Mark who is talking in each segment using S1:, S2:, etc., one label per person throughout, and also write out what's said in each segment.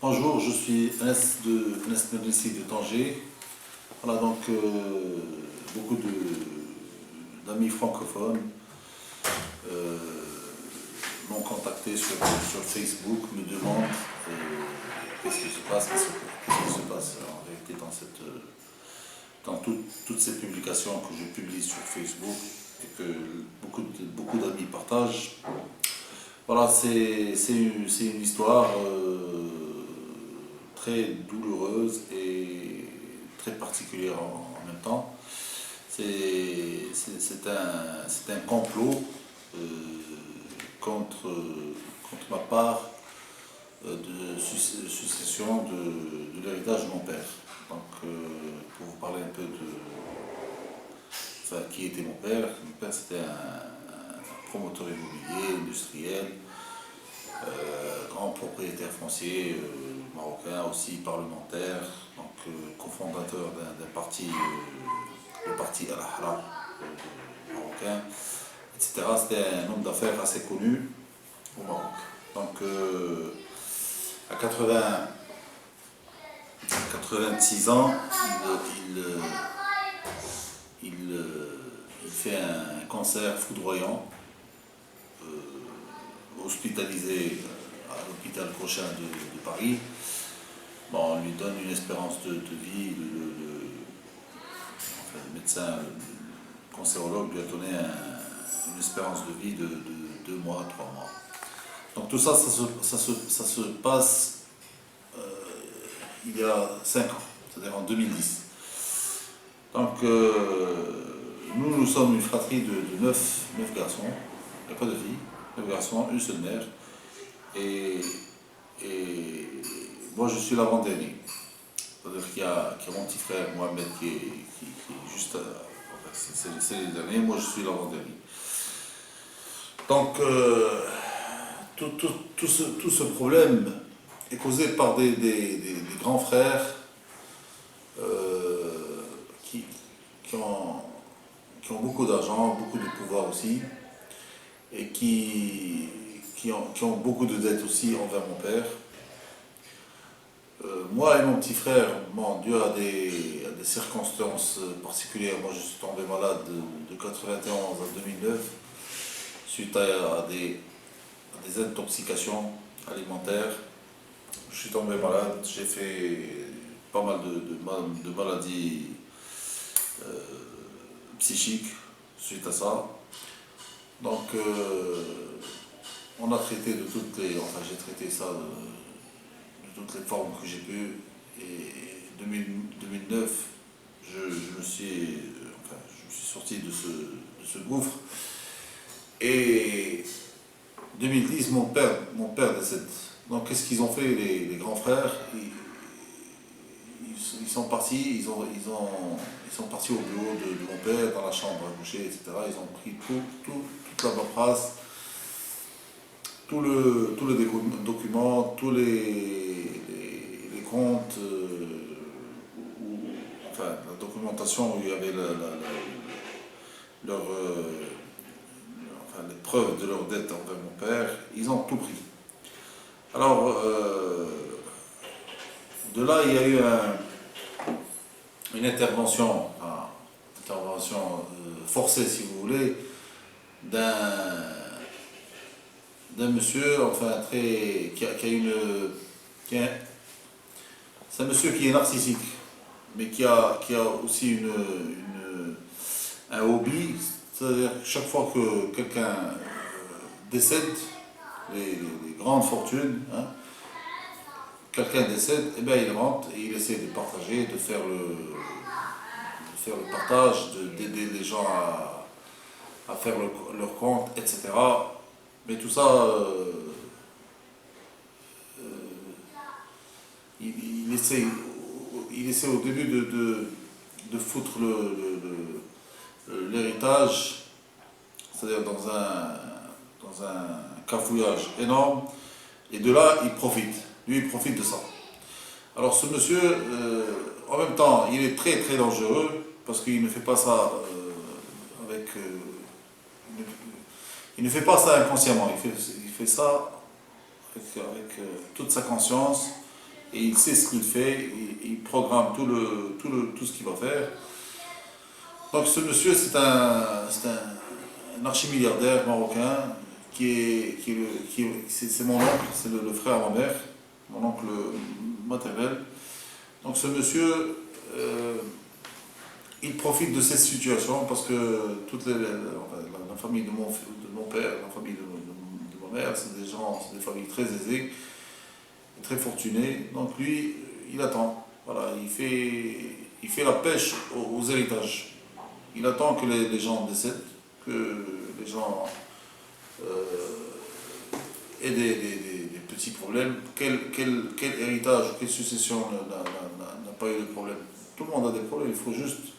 S1: Bonjour, je suis Anas Mernissi de Tanger. Voilà, donc beaucoup d'amis francophones euh, m'ont contacté sur Facebook, me demandent qu'est-ce qui se passe, qu'est-ce qui se passe en réalité dans toutes ces publications que je publie sur Facebook et que beaucoup d'amis partagent. Voilà, c'est une histoire très douloureuse et très particulière en même temps. C'est un complot euh, contre ma part de succession de l'héritage de mon père. Donc, pour vous parler un peu enfin, qui était mon père. Mon père, c'était un promoteur immobilier, industriel, grand propriétaire foncier marocain, aussi parlementaire, donc cofondateur d'un parti, le parti Al-Ahrar marocain, etc. C'était un homme d'affaires assez connu au Maroc. Donc à 86 ans, il fait un cancer foudroyant, hospitalisé à l'hôpital prochain de Paris. Bon, on lui donne une espérance de vie. Enfin, le médecin, le cancérologue lui a donné une espérance de vie de 2 mois, 3 mois. Donc tout ça, ça se passe il y a 5 ans, c'est-à-dire en 2010. Donc nous sommes une fratrie de 9 garçons, il n'y a pas de filles, 9 garçons, une seule mère. Et, et moi je suis l'avant-dernier. C'est-à-dire qu'il y a mon petit frère Mohamed qui est juste c'est les derniers, moi je suis l'avant-dernier. Donc tout ce problème est causé par des grands frères qui, qui ont beaucoup d'argent, beaucoup de pouvoir aussi, et qui ont beaucoup de dettes aussi envers mon père. Moi et mon petit frère, bon, dû à des circonstances particulières, moi je suis tombé malade de 91 à 2009 suite à des intoxications alimentaires. Je suis tombé malade, j'ai fait pas mal de maladies psychiques suite à ça. Donc on a traité de toutes les, enfin j'ai traité ça de toutes les formes que j'ai pu. Et 2009, je me suis, enfin, je me suis sorti de ce gouffre. Et 2010, mon père décède. Donc qu'est-ce qu'ils ont fait les grands frères? Ils sont partis, ils sont partis au bureau de mon père, dans la chambre à coucher, etc. Ils ont pris toute la paperasse, tout le document, tous les comptes, enfin la documentation où il y avait leur, enfin, les preuves de leur dette envers mon père, ils ont tout pris. Alors, de là, il y a eu une intervention, forcée, si vous voulez, d'un monsieur, enfin, qui a une. C'est un monsieur qui est narcissique, mais qui a aussi un hobby, c'est-à-dire que chaque fois que quelqu'un décède, les grandes fortunes, hein, quelqu'un décède, eh bien, il rentre et il essaie de partager, de faire le partage, d'aider les gens à faire leur compte, etc. Mais tout ça, il essaie au début de foutre l'héritage, c'est-à-dire dans un cafouillage énorme, et de là, il profite. Lui, il profite de ça. Alors ce monsieur, en même temps, il est très très dangereux, parce qu'il ne fait pas ça avec... il ne fait pas ça inconsciemment, il fait ça avec toute sa conscience, et il sait ce qu'il fait, il programme tout ce qu'il va faire. Donc ce monsieur, c'est un archimilliardaire marocain c'est mon oncle, c'est le frère à ma mère, mon oncle maternel. Donc ce monsieur, il profite de cette situation parce que enfin, la famille de mon père, la famille de ma mère, c'est des gens, c'est des familles très aisées, très fortunées. Donc lui, il attend. Voilà, il fait la pêche aux héritages. Il attend que les gens décèdent, que les gens aient des petits problèmes. Quel héritage, quelle succession n'a pas eu de problème? Tout le monde a des problèmes, il faut juste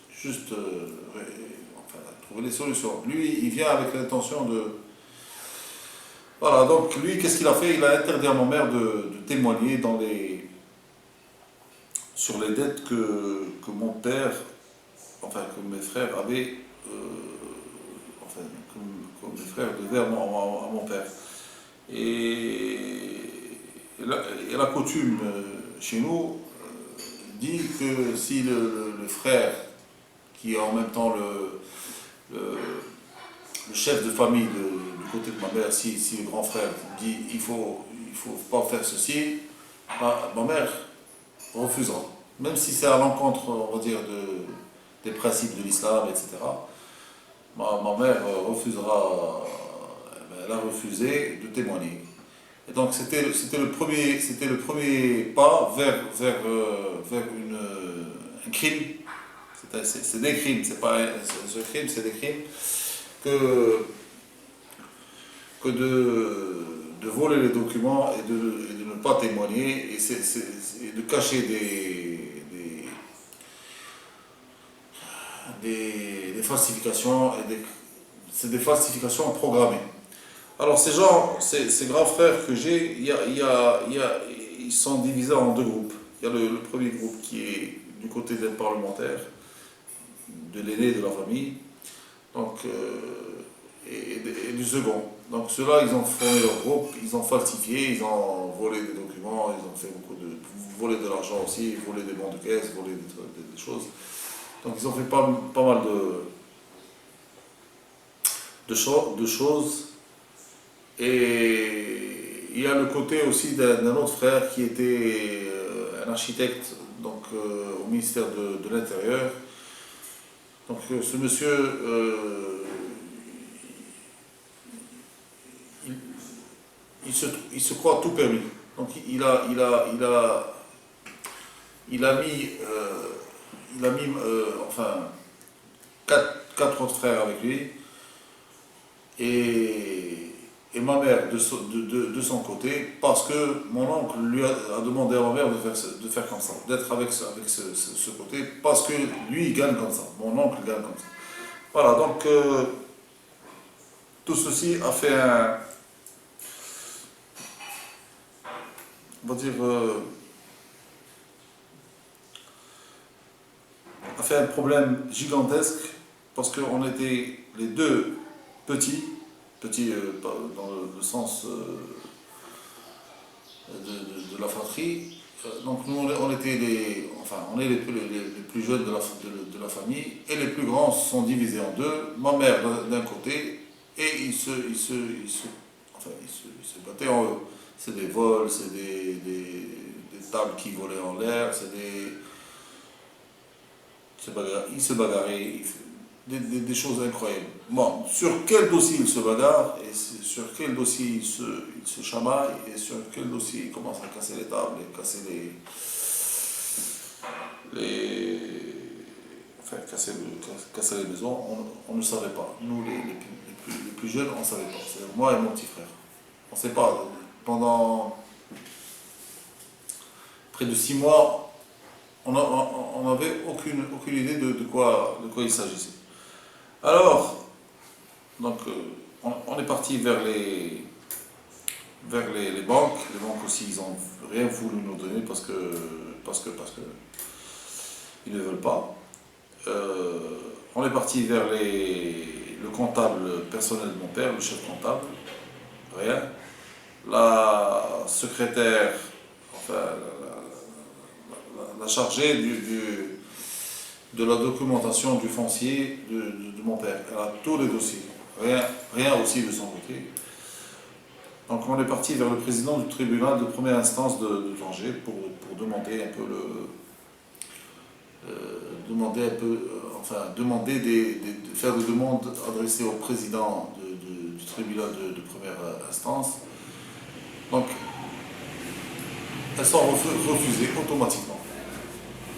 S1: enfin, trouver des solutions. Lui, il vient avec l'intention de... Voilà, donc lui, qu'est-ce qu'il a fait? Il a interdit à ma mère de témoigner sur les dettes que mon père, enfin que mes frères avaient, enfin que mes frères devaient à mon père. Et, et la coutume chez nous dit que si le frère, qui est en même temps le chef de famille du côté de ma mère, si le grand frère dit il faut pas faire ceci, ma mère refusera. Même si c'est à l'encontre, on va dire, des principes de l'islam, etc. Ma mère refusera, elle a refusé de témoigner. Et donc c'était le premier pas vers un crime. C'est des crimes, c'est pas ce crime, c'est des crimes que, que de voler les documents et de ne pas témoigner et de cacher des falsifications c'est des falsifications programmées. Alors ces gens, ces grands frères que j'ai, ils sont divisés en deux groupes. Il y a le premier groupe qui est du côté des parlementaires, de l'aîné de la famille, donc, et du second. Donc ceux-là, ils ont formé leur groupe, ils ont falsifié, ils ont volé des documents, ils ont fait volé de l'argent aussi, volé des bons de caisse, volé des choses. Donc ils ont fait pas mal de choses. Et il y a le côté aussi d'un autre frère qui était un architecte donc, au ministère de l'Intérieur. Donc ce monsieur, il se croit tout permis. Donc il a mis, enfin, quatre autres frères avec lui. Et ma mère de son côté, parce que mon oncle lui a demandé à ma mère de faire comme ça, d'être avec ce côté, parce que lui il gagne comme ça, mon oncle gagne comme ça. Voilà, donc tout ceci a fait on va dire, a fait un problème gigantesque, parce qu'on était les deux petits dans le sens de la fratrie. Donc nous on était on est les plus jeunes de la famille et les plus grands sont divisés en deux. Ma mère d'un côté et ils se battaient en eux. C'est des vols, c'est des tables qui volaient en l'air, ils se bagarraient. Des choses incroyables. Bon, sur quel dossier il se bagarre, et sur quel dossier il se chamaille, et sur quel dossier il commence à casser les tables, et casser casser les maisons, on ne savait pas. Nous, les plus jeunes, on ne savait pas. C'est moi et mon petit frère. On ne sait pas. Pendant près de 6 mois, on n'avait aucune idée de quoi il s'agissait. Alors, donc, on est parti vers les banques. Les banques aussi, ils n'ont rien voulu nous donner parce que ils ne veulent pas. On est parti vers le comptable personnel de mon père, le chef comptable, rien. La secrétaire, enfin, la chargée de la documentation du foncier de mon père. Elle a tous les dossiers, rien aussi de son côté. Donc on est parti vers le président du tribunal de première instance de Tanger pour demander un peu de faire des demandes adressées au président du tribunal de première instance. Donc elles sont refusées automatiquement.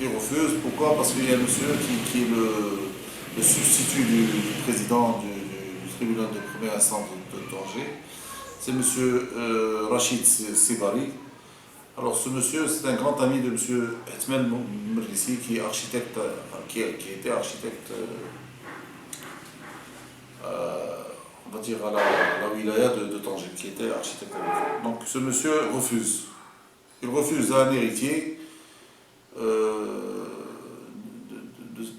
S1: Ils refusent, pourquoi? Parce qu'il y a un monsieur qui est le substitut du président du tribunal de première instance de Tanger. C'est monsieur Rachid Sibari. Alors ce monsieur, c'est un grand ami de monsieur Hetmel Merlissi, qui est architecte, qui était architecte, on va dire à la wilaya de Tanger, qui était architecte. Donc ce monsieur refuse. Il refuse à un héritier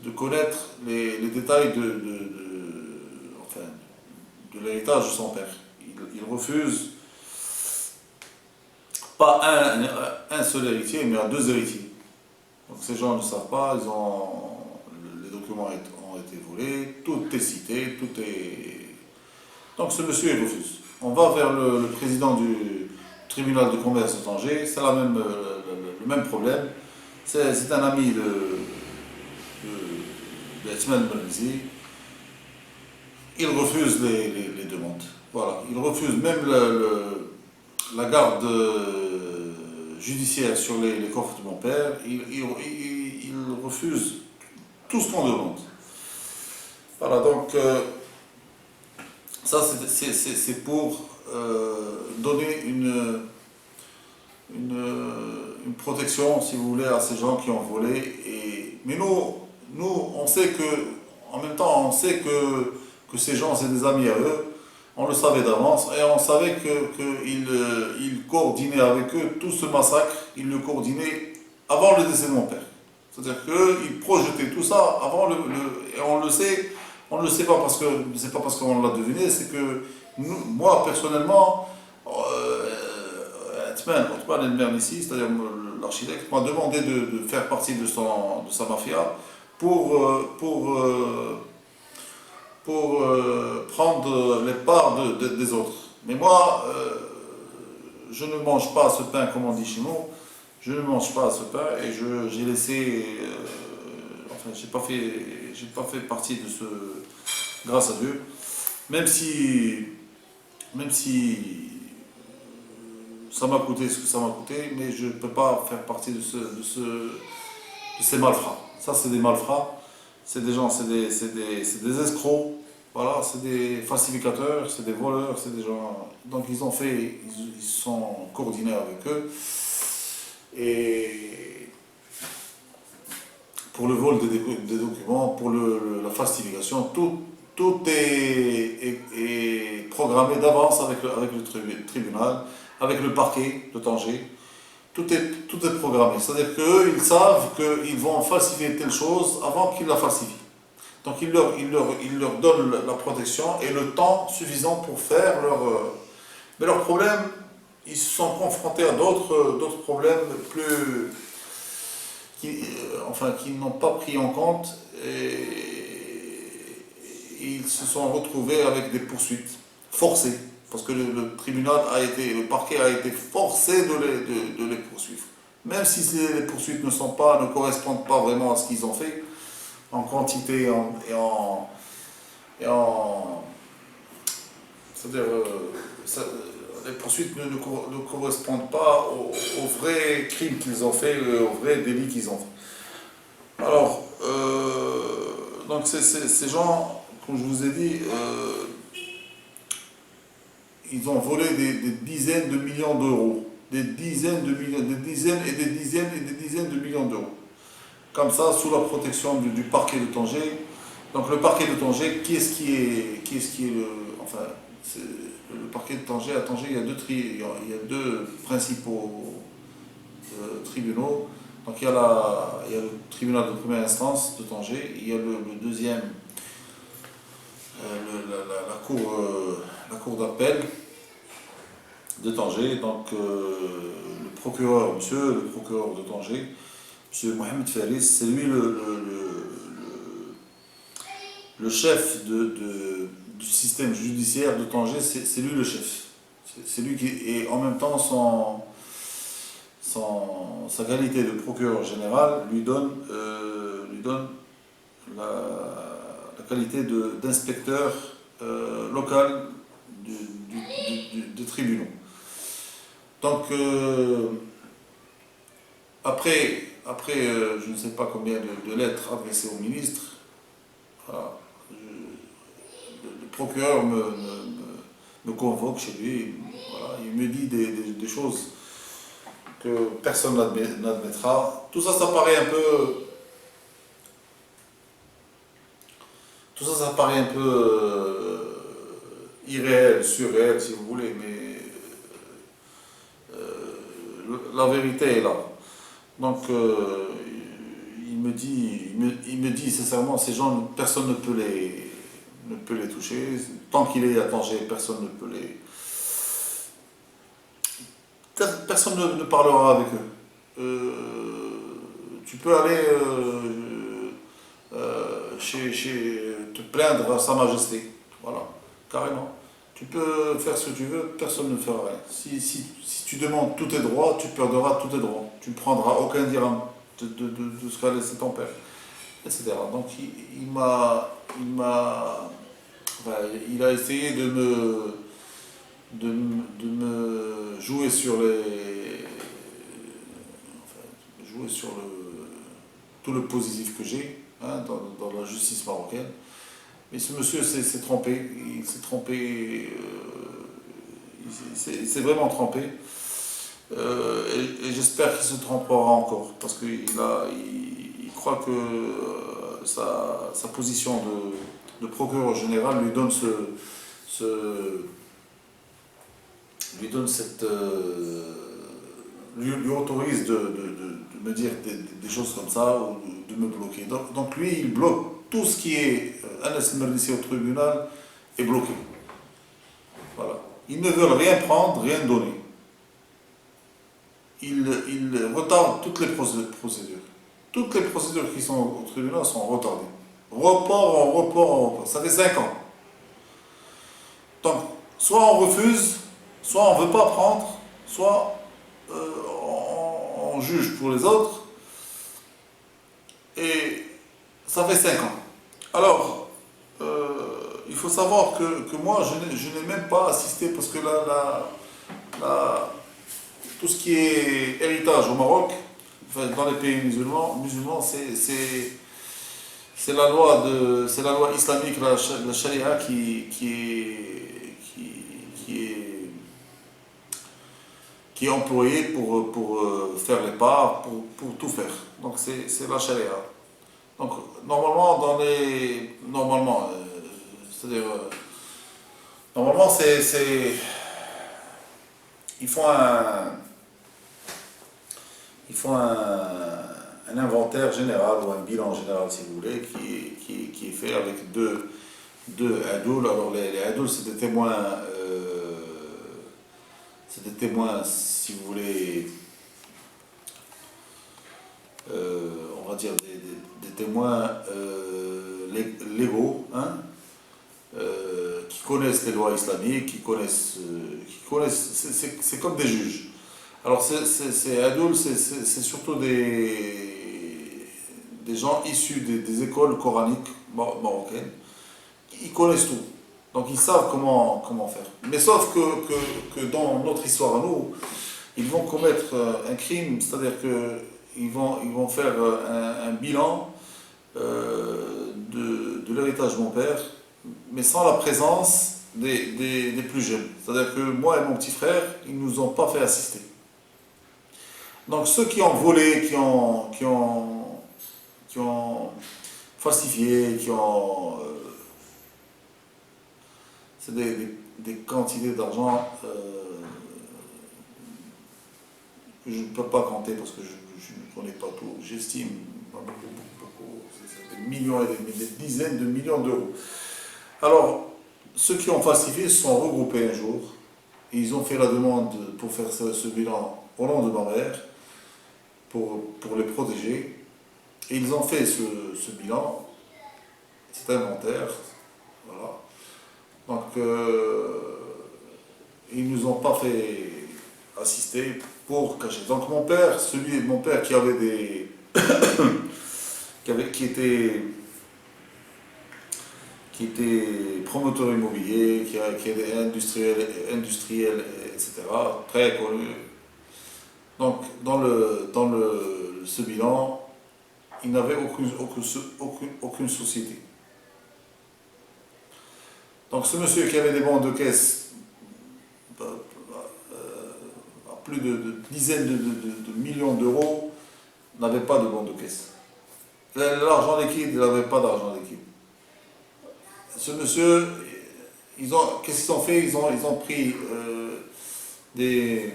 S1: de connaître les détails enfin, de l'héritage de son père. Il refuse pas un seul héritier, mais à deux héritiers. Donc ces gens ne savent pas, les documents ont été volés, tout est cité, tout est... Donc ce monsieur il refuse. On va vers le président du tribunal de commerce de Tanger, c'est le même problème. C'est un ami de Hetmel Merlissi. Il refuse les demandes. Voilà, il refuse même la garde judiciaire sur les coffres de mon père. Il refuse tout ce qu'on demande. Voilà, donc ça c'est pour donner une protection, si vous voulez, à ces gens qui ont volé. Mais nous, on sait que, en même temps, on sait que ces gens, c'est des amis à eux. On le savait d'avance et on savait qu'il coordinait avec eux tout ce massacre. Il le coordonnait avant le décès de mon père. C'est-à-dire qu'il projetait tout ça avant et on le sait. On ne le sait pas c'est pas parce qu'on l'a deviné, c'est que moi personnellement, Othman El Merlissi, c'est-à-dire l'architecte, m'a demandé de faire partie de sa mafia pour prendre les parts des autres. Mais moi, je ne mange pas ce pain, comme on dit chez nous. Je ne mange pas ce pain et j'ai laissé... enfin, j'ai pas fait partie de ce... Grâce à Dieu. Même si ça m'a coûté ce que ça m'a coûté, mais je ne peux pas faire partie de ces malfrats. Ça, c'est des malfrats. C'est des gens, c'est des escrocs. Voilà, c'est des falsificateurs, c'est des voleurs, c'est des gens... Donc ils sont coordonnés avec eux. Et pour le vol des documents, pour la falsification, tout est programmé d'avance avec le tribunal, avec le parquet de Tanger. Tout est programmé. C'est-à-dire qu'eux, ils savent qu'ils vont falsifier telle chose avant qu'ils la falsifient. Donc il leur donne la protection et le temps suffisant pour faire mais leurs problèmes, ils se sont confrontés à d'autres problèmes qui n'ont pas pris en compte et ils se sont retrouvés avec des poursuites forcées. Parce que le parquet a été forcé de les poursuivre. Même si les poursuites ne correspondent pas vraiment à ce qu'ils ont fait, en quantité c'est-à-dire, les poursuites ne correspondent pas aux vrais crimes qu'ils ont fait, aux vrais délits qu'ils ont fait. Alors, donc ces gens, comme je vous ai dit, ils ont volé des dizaines de millions d'euros. Des dizaines et des dizaines et des dizaines de millions d'euros. Comme ça, sous la protection du parquet de Tanger. Donc le parquet de Tanger, qui est-ce qui est le... Enfin, le parquet de Tanger, à Tanger, il y a deux principaux tribunaux. Donc il y a le tribunal de première instance de Tanger, il y a le deuxième, la cour d'appel de Tanger. Donc le procureur de Tanger, M. Mohamed Faris, c'est lui le chef du système judiciaire de Tanger, c'est lui le chef. C'est lui qui est en même temps sa qualité de procureur général lui donne la qualité d'inspecteur local des tribunaux. Donc, après je ne sais pas combien de lettres adressées au ministre, voilà, le procureur me convoque chez lui, voilà, il me dit des choses que personne n'admettra. Tout ça, ça paraît un peu. Tout ça, ça paraît un peu irréel, surréel, si vous voulez, mais la vérité est là. Donc, il me dit sincèrement, ces gens, personne ne peut les toucher. Tant qu'il est à Tanger, personne ne peut les. Personne ne parlera avec eux. Tu peux aller te plaindre à Sa Majesté. Voilà, carrément. Tu peux faire ce que tu veux, personne ne fera rien. Si tu demandes tous tes droits, tu perdras tous tes droits. Tu ne prendras aucun dirham de ce qu'a laissé ton père, etc. Donc enfin, il a essayé de me jouer sur jouer sur tout le positif que j'ai, hein, dans la justice marocaine. Mais ce monsieur s'est trompé, il s'est trompé, il s'est vraiment trompé. Et j'espère qu'il se trompera encore, parce il croit que sa position de procureur général lui donne cette, lui autorise de me dire des choses comme ça, ou de me bloquer. Donc lui, il bloque tout ce qui est Anas Mernissi au tribunal est bloqué. Voilà. Ils ne veulent rien prendre, rien donner. Ils retardent toutes les procédures. Toutes les procédures qui sont au tribunal sont retardées. Report en report en report. Ça fait 5 ans. Donc, soit on refuse, soit on ne veut pas prendre, soit on juge pour les autres. Et ça fait 5 ans. Alors, il faut savoir que moi, je n'ai même pas assisté, parce que tout ce qui est héritage au Maroc, enfin, dans les pays musulmans c'est la loi islamique, la charia qui est employée pour faire les parts, pour tout faire. Donc c'est la charia. Donc c'est-à-dire, normalement ils font un inventaire général ou un bilan général, si vous voulez, qui est fait avec deux adouls. Alors les adouls, c'est des témoins, si vous voulez, on va dire des témoins légaux, hein, qui connaissent les lois islamiques, c'est comme des juges. Alors ces adultes, c'est surtout des gens issus des écoles coraniques marocaines. Ils connaissent tout. Donc ils savent comment faire. Mais sauf que dans notre histoire à nous, ils vont commettre un crime, c'est-à-dire qu'ils vont faire un bilan de l'héritage de mon père, mais sans la présence des plus jeunes. C'est-à-dire que moi et mon petit frère, ils ne nous ont pas fait assister. Donc ceux qui ont volé, qui ont falsifié, c'est des quantités d'argent que je ne peux pas compter, parce que je ne connais pas tout. J'estime beaucoup, c'est des millions et des dizaines de millions d'euros. Alors, ceux qui ont falsifié se sont regroupés un jour, et ils ont fait la demande pour faire ce bilan au nom de ma mère. pour les protéger. Et ils ont fait ce bilan, cet inventaire, voilà. Donc, ils ne nous ont pas fait assister pour cacher. Donc mon père qui avait qui était promoteur immobilier, qui était industriel, etc., très connu. Donc ce bilan, il n'avait aucune société. Donc ce monsieur qui avait des bons de caisse, à plus de dizaines de millions d'euros, n'avait pas de bons de caisse. L'argent liquide, il n'avait pas d'argent liquide. Ce monsieur, qu'est-ce qu'ils ont fait? Ils ont pris des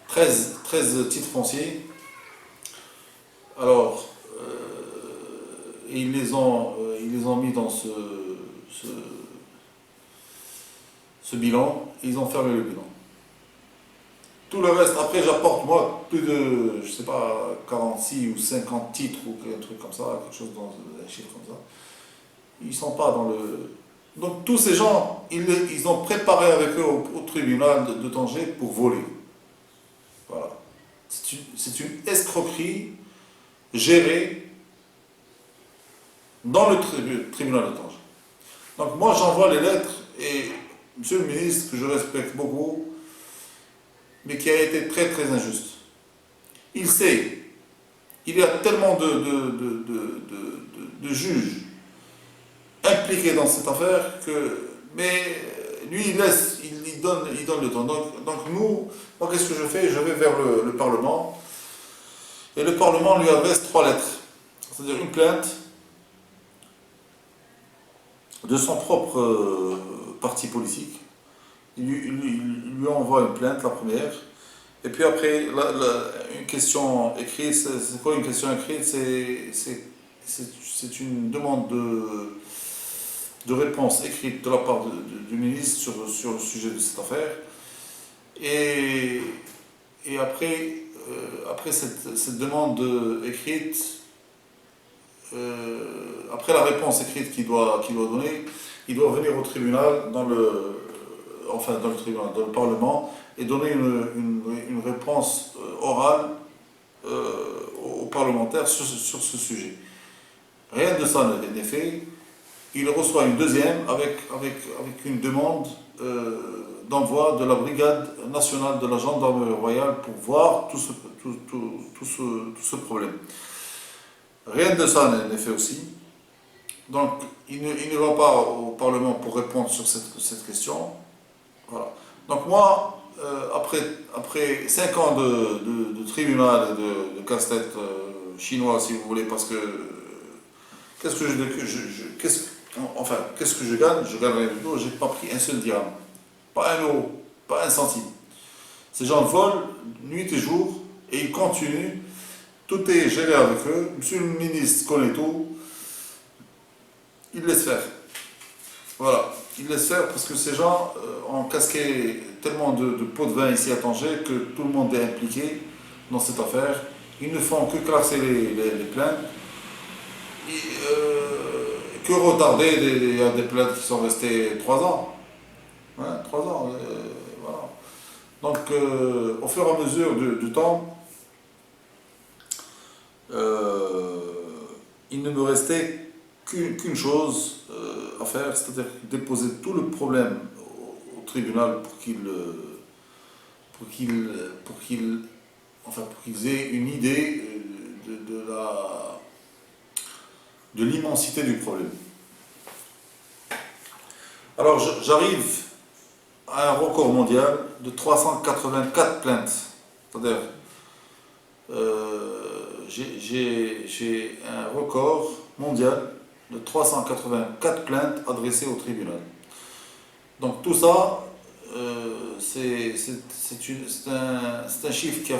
S1: 13 titres fonciers. Alors, ils les ont mis dans ce bilan, et ils ont fermé le bilan. Tout le reste, après j'apporte moi plus de, je sais pas, 46 ou 50 titres ou un truc comme ça, quelque chose dans un chiffre comme ça. Ils ne sont pas dans le... Donc tous ces gens, ils ont préparé avec eux au tribunal de Tanger pour voler. Voilà. C'est une escroquerie gérée dans le tribunal de Tanger. Donc moi j'envoie les lettres et monsieur le ministre, que je respecte beaucoup, mais qui a été très très injuste. Il sait, il y a tellement de juges impliqués dans cette affaire mais lui il donne le temps. Donc moi qu'est-ce que je fais? Je vais vers le Parlement, et le Parlement lui adresse 3 lettres. C'est-à-dire une plainte de son propre parti politique. Il lui envoie une plainte, la première, et puis après, une question écrite. C'est quoi une question écrite? C'est une demande de réponse écrite de la part du ministre sur le sujet de cette affaire. Et après cette demande écrite, après la réponse écrite qu'il doit donner, il doit venir au tribunal, dans le Parlement, et donner une réponse orale aux parlementaires sur ce sujet. Rien de ça n'est fait. Il reçoit une deuxième avec une demande d'envoi de la brigade nationale de la gendarmerie royale pour voir tout ce problème. Rien de ça n'est fait aussi. Donc il ne va pas au Parlement pour répondre sur cette question. Voilà. Donc moi, après 5 ans de tribunal et de casse-tête chinois, si vous voulez, parce que qu'est-ce que je gagne? Je gagne rien du tout. J'ai pas pris un seul dirham, pas un euro, pas un centime. Ces gens volent nuit et jour et ils continuent. Tout est géré avec eux. Monsieur le ministre connaît tout. Il laisse faire. Voilà. Ils laissent faire parce que ces gens ont casqué tellement de pots de vin ici à Tanger que tout le monde est impliqué dans cette affaire. Ils ne font que classer les plaintes, que retarder. Il y a des plaintes qui sont restées 3 ans. Ouais, 3 ans. Voilà. Donc, au fur et à mesure du temps, il ne me restait qu'une chose à faire, c'est-à-dire déposer tout le problème au tribunal pour qu'ils aient une idée de l'immensité du problème. Alors j'arrive à un record mondial de 384 plaintes. C'est-à-dire j'ai un record mondial de 384 plaintes adressées au tribunal. Donc tout ça, c'est un chiffre qui est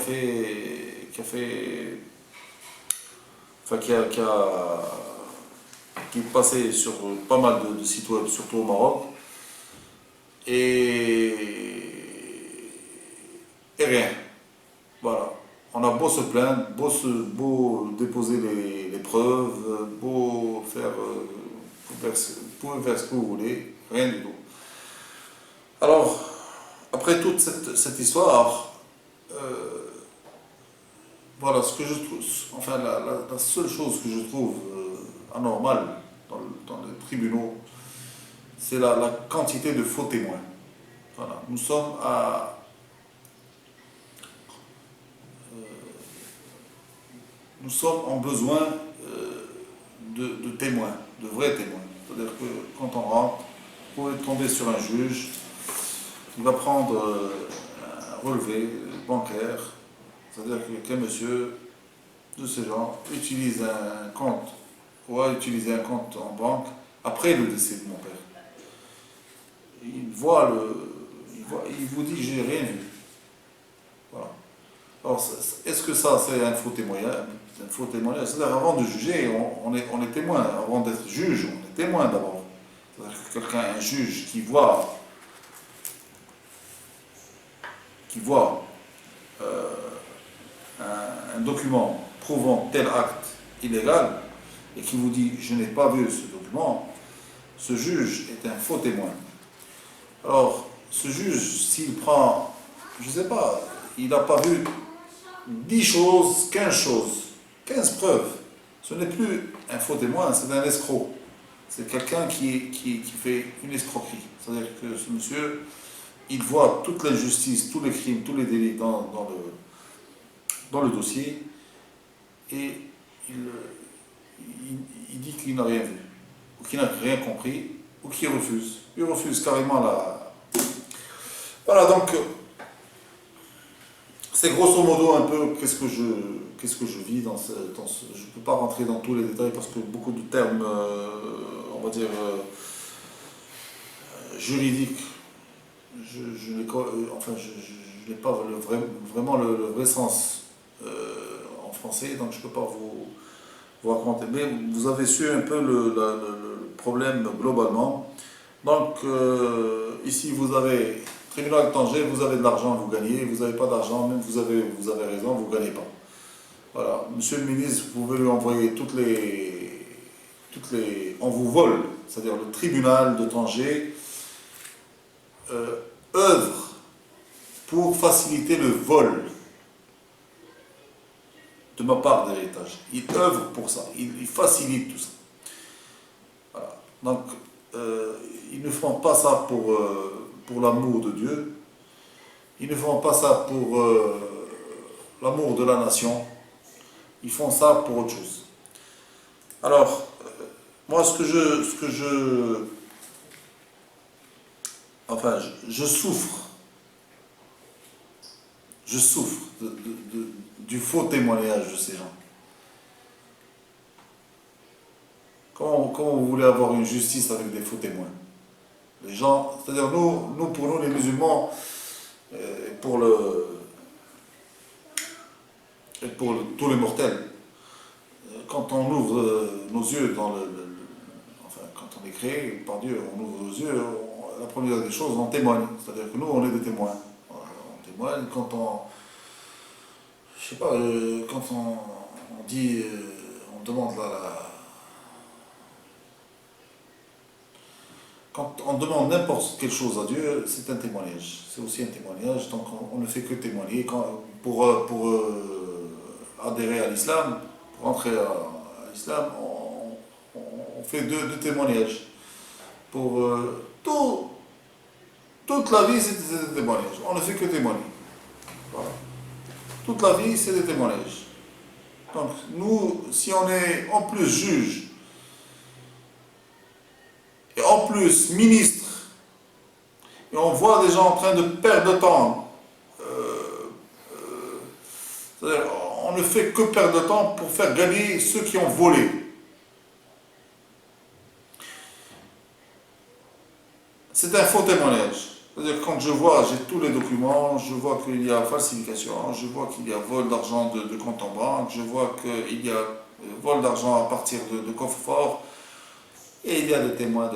S1: passé sur pas mal de sites web, surtout au Maroc, et rien. Voilà. on a beau se plaindre, beau déposer les preuves, beau faire, vous pouvez faire ce que vous voulez, rien du tout. Alors, après toute cette histoire, voilà ce que je trouve, enfin la seule chose que je trouve anormale dans les tribunaux, c'est la quantité de faux témoins. Voilà. Nous sommes en besoin de témoins, de vrais témoins. C'est-à-dire que quand on rentre, vous pouvez tomber sur un juge, il va prendre un relevé bancaire, c'est-à-dire qu'un monsieur de ces gens utilise un compte, ou a utilisé un compte en banque après le décès de mon père. Il vous dit j'ai rien vu. Voilà. Alors, est-ce que ça, c'est un faux témoignage? Un faux témoignage. C'est-à-dire, avant de juger, on est témoin. Avant d'être juge, on est témoin d'abord. C'est-à-dire que quelqu'un, un juge qui voit un document prouvant tel acte illégal et qui vous dit je n'ai pas vu ce document, ce juge est un faux témoin. Alors, ce juge, s'il prend, je ne sais pas, il n'a pas vu 10 choses, 15 choses, 15 preuves. Ce n'est plus un faux témoin, c'est un escroc. C'est quelqu'un qui fait une escroquerie. C'est-à-dire que ce monsieur, il voit toute l'injustice, tous les crimes, tous les délits dans le dossier et il dit qu'il n'a rien vu, ou qu'il n'a rien compris, ou qu'il refuse. Il refuse carrément la... Voilà, donc, c'est grosso modo un peu qu'est-ce que je vis je ne peux pas rentrer dans tous les détails parce que beaucoup de termes, on va dire, juridiques, je n'ai pas vraiment le vrai sens en français, donc je ne peux pas vous raconter. Mais vous avez su un peu le problème globalement. Donc, ici, vous avez tribunal de Tanger, vous avez de l'argent, vous gagnez. Vous n'avez pas d'argent, même vous avez raison, vous ne gagnez pas. Voilà. Monsieur le ministre, vous pouvez lui envoyer on vous vole. C'est-à-dire le tribunal de Tanger œuvre pour faciliter le vol de ma part d'héritage. Il œuvre pour ça. Il facilite tout ça. Voilà. Donc, ils ne font pas ça pour l'amour de Dieu. Ils ne font pas ça pour l'amour de la nation. Ils font ça pour autre chose. Alors, moi, enfin, je souffre. Je souffre du faux témoignage de ces gens. Comment vous voulez avoir une justice avec des faux témoins? Les gens, c'est-à-dire pour nous les musulmans, et pour tous les mortels, quand on ouvre nos yeux enfin quand on est créé par Dieu, on ouvre nos yeux, la première des choses, on témoigne. C'est-à-dire que nous, on est des témoins. On témoigne quand je sais pas, quand on dit, on demande quand on demande n'importe quelle chose à Dieu, c'est un témoignage. C'est aussi un témoignage, donc on ne fait que témoigner. Pour adhérer à l'islam, pour entrer à l'islam, on fait deux témoignages. Pour toute la vie, c'est des témoignages. On ne fait que témoigner. Voilà. Toute la vie, c'est des témoignages. Donc, nous, si on est en plus juge, et en plus ministre, et on voit des gens en train de perdre de temps, c'est-à-dire, on ne fait que perdre de temps pour faire gagner ceux qui ont volé. C'est un faux témoignage. C'est-à-dire, quand je vois, j'ai tous les documents, je vois qu'il y a falsification, je vois qu'il y a vol d'argent de compte en banque, je vois qu'il y a vol d'argent à partir de coffre-fort, et il y a des témoins.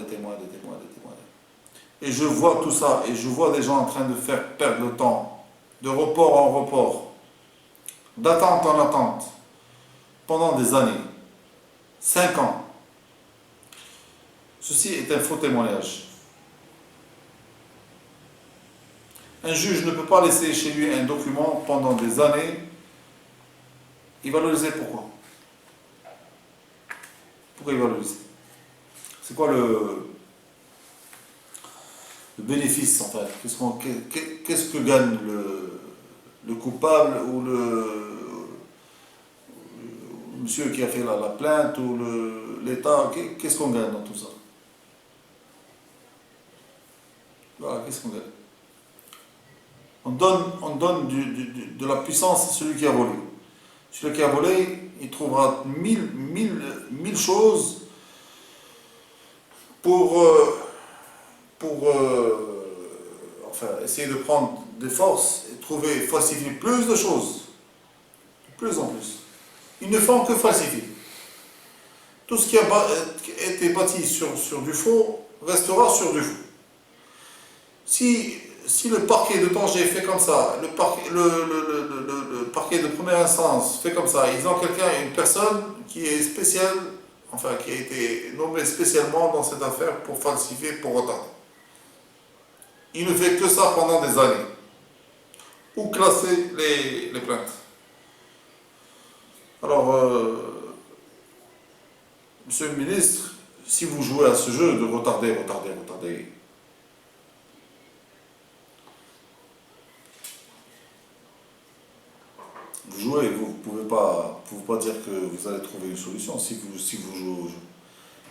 S1: Et je vois tout ça, et je vois des gens en train de faire perdre le temps, de report en report, d'attente en attente, pendant des années, 5 ans. Ceci est un faux témoignage. Un juge ne peut pas laisser chez lui un document pendant des années. Il va le laisser pourquoi? Pourquoi il va le laisser? C'est quoi le bénéfice en fait? Qu'est-ce que gagne le coupable ou le monsieur qui a fait la plainte ou l'État? Qu'est-ce qu'on gagne dans tout ça? Voilà, qu'est-ce qu'on gagne? On donne de la puissance à celui qui a volé. Celui qui a volé, il trouvera mille choses pour, enfin, essayer de prendre des forces et trouver, falsifier plus de choses. De plus en plus. Ils ne font que falsifier. Tout ce qui a été bâti sur du faux restera sur du faux. Si le parquet de Tanger fait comme ça, le parquet de première instance fait comme ça, ils ont une personne qui est spéciale, enfin qui a été nommée spécialement dans cette affaire pour falsifier, pour retarder. Il ne fait que ça pendant des années. Ou classer les plaintes. Alors, monsieur le ministre, si vous jouez à ce jeu de retarder, vous jouez, vous ne pouvez pas dire que vous allez trouver une solution si vous jouez au jeu.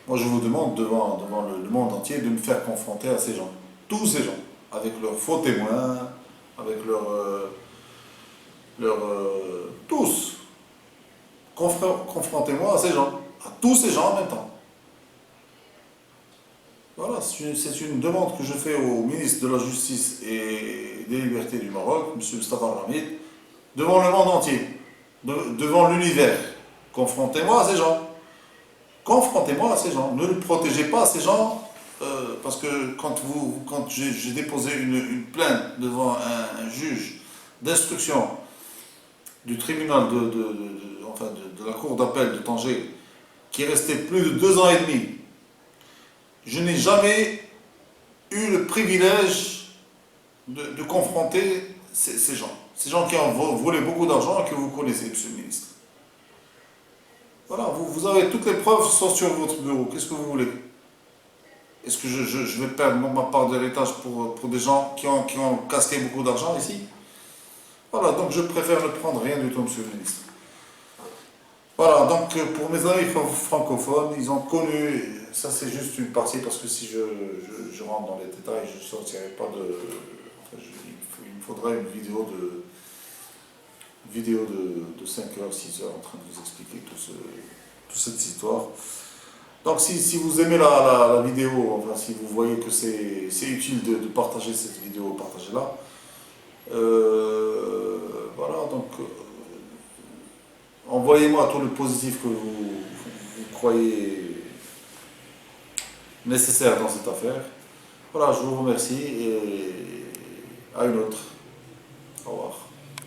S1: Moi, je vous demande devant le monde entier de me faire confronter à ces gens. Tous ces gens, avec leurs faux témoins, avec tous. Confrontez-moi à ces gens, à tous ces gens en même temps. Voilà, c'est une demande que je fais au ministre de la Justice et des Libertés du Maroc, M. Mustafa Ramid, devant le monde entier, devant l'univers. Confrontez-moi à ces gens. Confrontez-moi à ces gens. Ne protégez pas ces gens, parce que quand j'ai déposé une plainte devant un juge d'instruction du tribunal de la cour d'appel de Tanger, qui est resté plus de 2 ans et demi, je n'ai jamais eu le privilège de confronter ces gens. Ces gens qui ont volé beaucoup d'argent et que vous connaissez, monsieur le ministre. Voilà, vous avez toutes les preuves sont sur votre bureau. Qu'est-ce que vous voulez? Est-ce que je vais perdre ma part de l'héritage pour des gens qui ont casqué beaucoup d'argent ici? Voilà, donc je préfère ne prendre rien du tout, monsieur le ministre. Voilà, donc pour mes amis francophones, ils ont connu, ça c'est juste une partie parce que si je rentre dans les détails, je ne sortirai pas de. Enfin, il me faudrait une vidéo de 5 heures, 6 heures en train de vous expliquer toute cette histoire. Donc si vous aimez la vidéo, enfin si vous voyez que c'est utile de partager cette vidéo, partagez-la. Voilà, donc envoyez-moi tout le positif que vous croyez nécessaire dans cette affaire. Voilà, je vous remercie et à une autre. Au revoir.